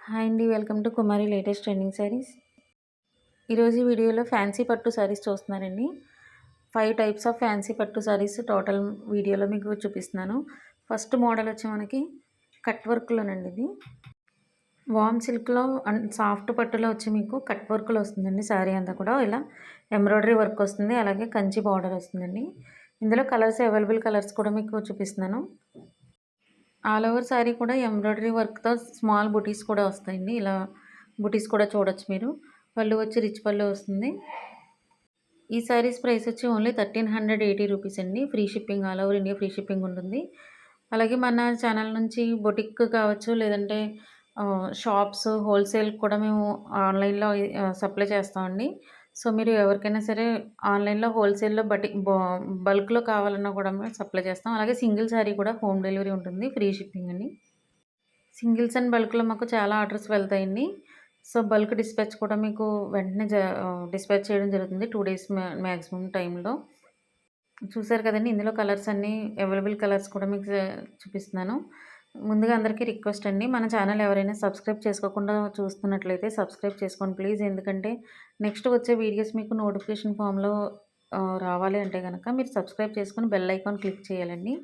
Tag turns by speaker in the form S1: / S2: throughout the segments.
S1: Hi అండి. Welcome to Kumari latest trending saris. ఈరోజు ఈ వీడియోలో ఫ్యాన్సీ పట్టు శారీస్ చూస్తున్నారండి. 5 టైప్స్ ఆఫ్ ఫ్యాన్సీ పట్టు శారీస్ టోటల్ వీడియోలో మీకు చూపిస్తున్నాను. ఫస్ట్ మోడల్ వచ్చి మనకి కట్ వర్క్లోనండి. ఇది వామ్ సిల్క్లో అండ్ సాఫ్ట్ పట్టులో వచ్చి మీకు కట్ వర్క్లో వస్తుందండి. శారీ అంతా కూడా ఇలా ఎంబ్రాయిడరీ వర్క్ వస్తుంది, అలాగే కంచి బార్డర్ వస్తుందండి. ఇందులో కలర్స్ అవైలబుల్ కలర్స్ కూడా మీకు చూపిస్తున్నాను. ఆల్ ఓవర్ శారీ కూడా ఎంబ్రాయిడరీ వర్క్‌తో స్మాల్ బుటీస్ కూడా వస్తాయండి. ఇలా బుటీస్ కూడా చూడొచ్చు మీరు. పళ్ళు వచ్చి రిచ్ పళ్ళు వస్తుంది. ఈ శారీస్ ప్రైస్ వచ్చి ఓన్లీ 1380 రూపీస్ అండి. Free shipping, all over India free shipping ఉంటుంది. అలాగే మన ఛానల్ నుంచి బొటిక్ కావచ్చు, లేదంటే షాప్స్, హోల్సేల్ కూడా మేము ఆన్‌లైన్‌లో సప్లై చేస్తామండి. సో, మీరు ఎవరికైనా సరే ఆన్‌లైన్‌లో హోల్సేల్‌లో బల్క్‌లో కావాలన్నా కూడా మేము సప్లై చేస్తాం. అలాగే సింగిల్ శారీ కూడా హోమ్ డెలివరీ ఉంటుంది. ఫ్రీ షిప్పింగ్ అండి. సింగిల్స్ అండ్ బల్క్‌లో మాకు చాలా ఆర్డర్స్ వెళ్తాయండి. సో, బల్క్ డిస్పాచ్ కూడా మీకు వెంటనే డిస్పాచ్ చేయడం జరుగుతుంది. 2 డేస్ మ్యాక్సిమం టైంలో. చూసారు కదండీ! ఇందులో కలర్స్ అన్నీ అవైలబుల్ కలర్స్ కూడా మీకు చూపిస్తున్నాను. ముందుగా అందరికీ రిక్వెస్ట్ అండి. మన ఛానల్ ఎవరైనా సబ్స్క్రైబ్ చేసుకోకుండా చూస్తున్నట్లయితే సబ్స్క్రైబ్ చేసుకోండి ప్లీజ్. ఎందుకంటే నెక్స్ట్ వచ్చే వీడియోస్ మీకు నోటిఫికేషన్ ఫామ్‌లో రావాలి అంటే గనక మీరు సబ్స్క్రైబ్ చేసుకొని బెల్ ఐకాన్ క్లిక్ చేయాలండి.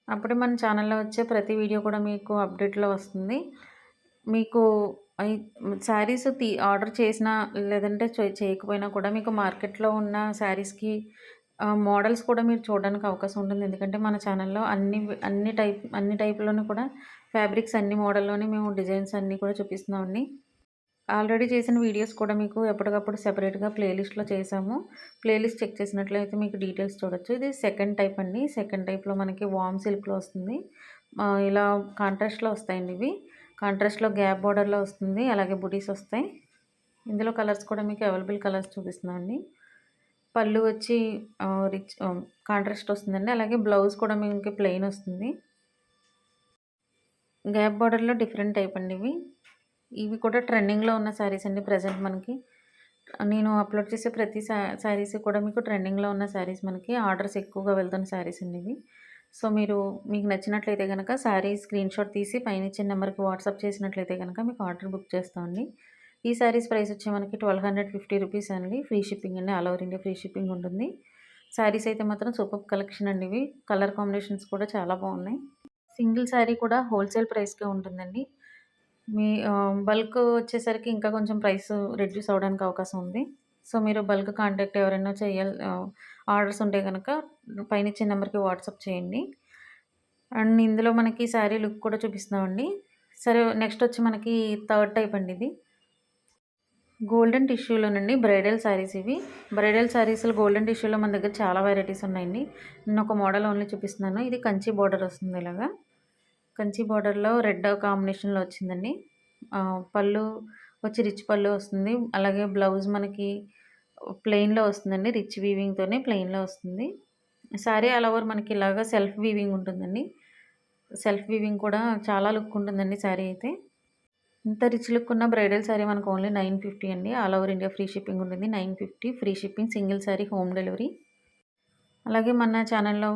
S1: అప్పుడే మన ఛానల్‌లో వచ్చే ప్రతి వీడియో కూడా మీకు అప్డేట్‌లో వస్తుంది. మీకు అయి శారీస్ ఆర్డర్ చేసినా లేదంటే చేయకపోయినా కూడా మీకు మార్కెట్‌లో ఉన్న శారీస్‌కి మోడల్స్ కూడా మీరు చూడడానికి అవకాశం ఉంటుంది. ఎందుకంటే మన ఛానల్‌లో అన్ని టైప్‌లోని కూడా ఫ్యాబ్రిక్స్ అన్ని మోడల్‌లోని మేము డిజైన్స్ అన్నీ కూడా చూపిస్తున్నామండి. ఆల్రెడీ చేసిన వీడియోస్ కూడా మీకు ఎప్పటికప్పుడు సెపరేట్‌గా ప్లేలిస్ట్‌లో చేసాము. ప్లేలిస్ట్ చెక్ చేసినట్లయితే మీకు డీటెయిల్స్ చూడొచ్చు. ఇది సెకండ్ టైప్ అండి. సెకండ్ టైప్‌లో మనకి వామ్ సిల్క్‌లో వస్తుంది. ఇలా కాంట్రాస్ట్‌లో వస్తాయండి ఇవి. కాంట్రాస్ట్‌లో గ్యాప్ బోర్డర్‌లో వస్తుంది. అలాగే బుటీస్ వస్తాయి. ఇందులో కలర్స్ కూడా మీకు అవైలబుల్ కలర్స్ చూపిస్తున్నామండి. పళ్ళు వచ్చి రిచ్ కాంట్రాస్ట్ వస్తుందండి. అలాగే బ్లౌజ్ కూడా మీకు ప్లెయిన్ వస్తుంది. గ్యాప్ బోర్డర్‌లో డిఫరెంట్ టైప్ అండి ఇవి. ఇవి కూడా ట్రెండింగ్‌లో ఉన్న శారీస్ అండి ప్రెజెంట్ మనకి. నేను అప్‌లోడ్ చేసే ప్రతి శారీస్ కూడా మీకు ట్రెండింగ్‌లో ఉన్న శారీస్ మనకి ఆర్డర్స్ ఎక్కువగా వెళ్తున్న శారీస్ అండి ఇవి. సో, మీకు నచ్చినట్లయితే గనక శారీ స్క్రీన్‌షాట్ తీసి పైన ఇచ్చిన నెంబర్‌కి వాట్సాప్ చేసినట్లయితే గనక మీకు ఆర్డర్ బుక్ చేస్తామండి. ఈ శారీస్ ప్రైస్ వచ్చి మనకి 1250 రూపీస్ అండి. ఫ్రీ షిప్పింగ్ అండి. All over India free shipping ఉంటుంది. శారీస్ అయితే మాత్రం సూపర్బ్ కలెక్షన్ అండి ఇవి. కలర్ కాంబినేషన్స్ కూడా చాలా బాగున్నాయి. సింగిల్ శారీ కూడా హోల్‌సేల్ ప్రైస్‌కే ఉంటుందండి. మీ బల్క్ వచ్చేసరికి ఇంకా కొంచెం ప్రైస్ రెడ్యూస్ అవ్వడానికి అవకాశం ఉంది. సో, మీరు బల్క్ కాంటాక్ట్ ఎవరైనా ఆర్డర్స్ ఉంటే గనక పైన ఇచ్చిన నెంబర్‌కి వాట్సాప్ చేయండి. అండ్ ఇందులో మనకి శారీ లుక్ కూడా చూపిస్తున్నామండి. సరే, నెక్స్ట్ వచ్చి మనకి థర్డ్ టైప్ అండి ఇది. గోల్డెన్ టిష్యూలోనండి బ్రైడల్ శారీస్ ఇవి. బ్రైడల్ శారీస్‌లో గోల్డెన్ టిష్యూలో మన దగ్గర చాలా వెరైటీస్ ఉన్నాయండి. నేను ఒక మోడల్ ఓన్లీ చూపిస్తున్నాను. ఇది కంచి బోర్డర్ వస్తుంది ఇలాగా. కంచి బోర్డర్‌లో రెడ్ కాంబినేషన్‌లో వచ్చిందండి. పళ్ళు వచ్చి రిచ్ పళ్ళు వస్తుంది. అలాగే బ్లౌజ్ మనకి ప్లెయిన్‌లో వస్తుందండి. రిచ్ వీవింగ్‌తోనే ప్లెయిన్‌లో వస్తుంది. శారీ ఆల్ ఓవర్ మనకి ఇలాగా సెల్ఫ్ వీవింగ్ ఉంటుందండి. సెల్ఫ్ వీవింగ్ కూడా చాలా లుక్ ఉంటుందండి శారీ అయితే. ఇంత రిచ్ లుక్ ఉన్న బ్రైడల్ శారీ మనకు ఓన్లీ 950 అండి. All over India free shipping ఉంటుంది. 950 free shipping, single sari home delivery. అలాగే మన ఛానల్‌లో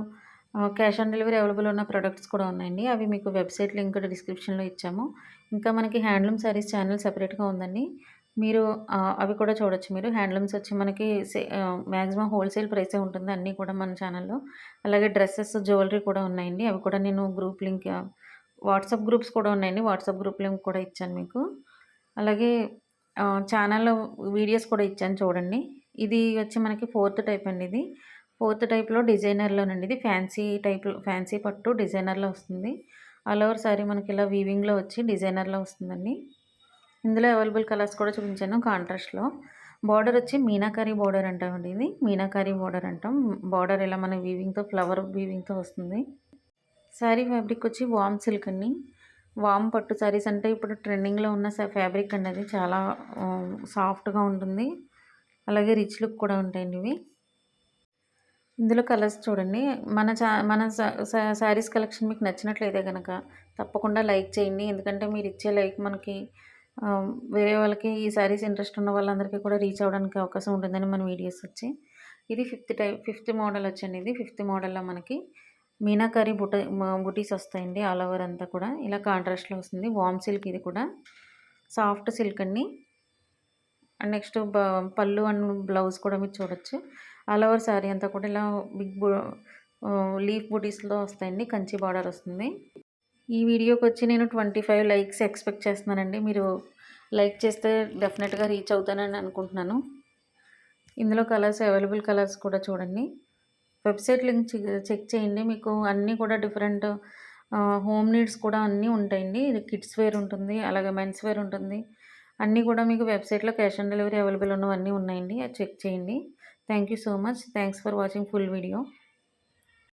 S1: క్యాష్ ఆన్ డెలివరీ అవైలబుల్ ఉన్న ప్రొడక్ట్స్ కూడా ఉన్నాయండి. అవి మీకు వెబ్‌సైట్ లింక్ డిస్క్రిప్షన్‌లో ఇచ్చాము. ఇంకా మనకి హ్యాండ్లూమ్ శారీస్ ఛానల్ సెపరేట్‌గా ఉందండి. మీరు అవి కూడా చూడొచ్చు మీరు. హ్యాండ్లూమ్స్ వచ్చి మనకి మాక్సిమం హోల్‌సేల్ ప్రైసే ఉంటుంది అన్నీ కూడా మన ఛానల్‌లో. అలాగే డ్రెసెస్, జ్యువెలరీ కూడా ఉన్నాయండి. అవి కూడా నేను గ్రూప్ లింక్ వాట్సాప్ గ్రూప్స్ కూడా ఉన్నాయండి. వాట్సాప్ గ్రూప్ లింక్ కూడా ఇచ్చాను మీకు. అలాగే ఛానల్‌లో వీడియోస్ కూడా ఇచ్చాను చూడండి. ఇది వచ్చి మనకి ఫోర్త్ టైప్ అండి ఇది. ఫోర్త్ టైప్‌లో డిజైనర్‌లోనండి ఇది. ఫ్యాన్సీ పట్టు డిజైనర్‌లో వస్తుంది. ఆల్ ఓవర్ శారీ మనకి ఇలా వీవింగ్‌లో వచ్చి డిజైనర్‌లో వస్తుందండి. ఇందులో అవైలబుల్ కలర్స్ కూడా చూపించాను కాంట్రాస్ట్‌లో. బార్డర్ వచ్చి మీనాకరీ బార్డర్ అంటామండి ఇది. మీనాకరీ బార్డర్ అంటాం. బార్డర్ ఇలా మన ఫ్లవర్ వీవింగ్‌తో వస్తుంది. శారీ ఫ్యాబ్రిక్ వచ్చి వామ్ సిల్క్ అండి. వామ్ పట్టు శారీస్ అంటే ఇప్పుడు ట్రెండింగ్‌లో ఉన్న ఫ్యాబ్రిక్ అండి అది. చాలా సాఫ్ట్‌గా ఉంటుంది. అలాగే రిచ్ లుక్ కూడా ఉంటాయండి ఇవి. ఇందులో కలర్స్ చూడండి. మన శారీస్ కలెక్షన్ మీకు నచ్చినట్లయితే గనక తప్పకుండా లైక్ చేయండి. ఎందుకంటే మీరిచ్చే లైక్ మనకి వేరే వాళ్ళకి ఈ శారీస్ ఇంట్రెస్ట్ ఉన్న వాళ్ళందరికీ కూడా రీచ్ అవ్వడానికి అవకాశం ఉంటుందని మన వీడియోస్ వచ్చి. ఇది ఫిఫ్త్ మోడల్ వచ్చండి ఇది. ఫిఫ్త్ మోడల్‌లో మనకి మీనాకరీ బుటీస్ వస్తాయండి ఆల్ ఓవర్ అంతా కూడా. ఇలా కాంట్రాస్ట్‌లో వస్తుంది. వామ్ సిల్క్ ఇది కూడా. సాఫ్ట్ సిల్క్ అండి. అండ్ నెక్స్ట్ పళ్ళు అండ్ బ్లౌజ్ కూడా మీరు చూడొచ్చు. ఆల్ ఓవర్ శారీ అంతా కూడా ఇలా లీఫ్ బూటీస్‌లో వస్తాయండి. కంచి బార్డర్ వస్తుంది. ఈ వీడియోకొచ్చి నేను 25 లైక్స్ ఎక్స్‌పెక్ట్ చేస్తున్నానండి. మీరు లైక్ చేస్తే డెఫినెట్‌గా రీచ్ అవుతానని అనుకుంటున్నాను. ఇందులో అవైలబుల్ కలర్స్ కూడా చూడండి. వెబ్‌సైట్ లింక్ చెక్ చేయండి. మీకు అన్నీ కూడా డిఫరెంట్ హోమ్ నీడ్స్ కూడా అన్నీ ఉంటాయండి. ఇది కిడ్స్ వేర్ ఉంటుంది. అలాగే మెన్స్ వేర్ ఉంటుంది. అన్నీ కూడా మీకు వెబ్‌సైట్‌లో క్యాష్ ఆన్ డెలివరీ అవైలబుల్ ఉన్నవన్నీ ఉన్నాయండి. అది చెక్ చేయండి. Thank you so much. Thanks for watching full video.